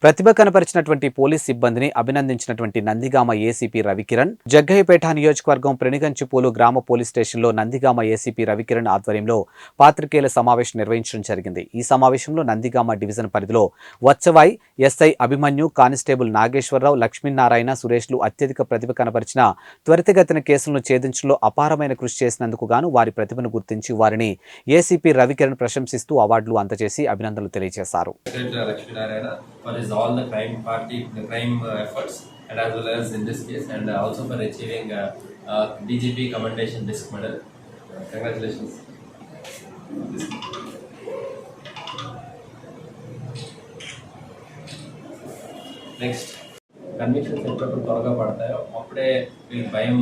ప్రతిభ కనపరిచినటువంటి police సిబ్బందిని అభినందించినటువంటి Nandigama ACP Ravikiran Jaggayyapeta నియోజకవర్గం ప్రెనిగంచిపూలు గ్రామ పోలీస్ స్టేషన్లో నందిగామ ఏసీపీ రవికిరణ్ ఆధ్వర్యంలో పాత్రికేయుల సమావేశం నిర్వహించడం జరిగింది. ఈ సమావేశంలో నందిగామ డివిజన్ పరిధిలో వత్సవాయ్, ఎస్ఐ అభిమన్యు, కానిస్టేబుల్ నాగేశ్వరరావు, లక్ష్మీనారాయణ, సురేష్లు అత్యధిక ప్రతిభ కనపరిచిన త్వరితగతిన కేసులను ఛేదించడంలో అపారమైన కృషి చేసినందుకు గాను వారి ప్రతిభను గుర్తించి వారిని ఏసీపీ రవికిరణ్ ప్రశంసిస్తూ అవార్డులు అందజేసి అభినందనలు తెలియజేశారు. For his all the crime efforts, and as well as in this case, and also for achieving DGP Commendation Disc Medal. Congratulations. Next, convictions ఎప్పుడు త్వరగా పడతాయో అప్పుడే వీళ్ళకి భయం,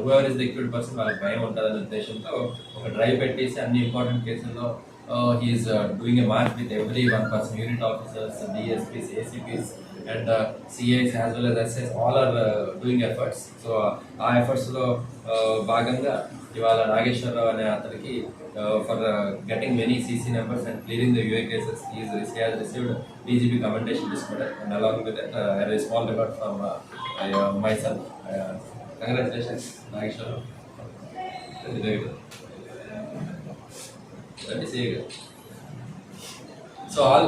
whoever is the accused person వాళ్ళకి భయం ఉంటుందనే ఉద్దేశంతో ఒక డ్రైవ్ పెట్టేసి అన్ని ఇంపార్టెంట్ కేసుల్లో he is doing a march with every one person, unit officers, DSPs, ACPs, and CAs as well as SIs, all are doing efforts. So our efforts lo bhaganga ivala Nageshwarrao ane atariki for getting many CC numbers and clearing the UA cases, he has received DGP Commendation Disc Medal, and along with that a small reward from myself. Congratulations Nageshwarrao. So all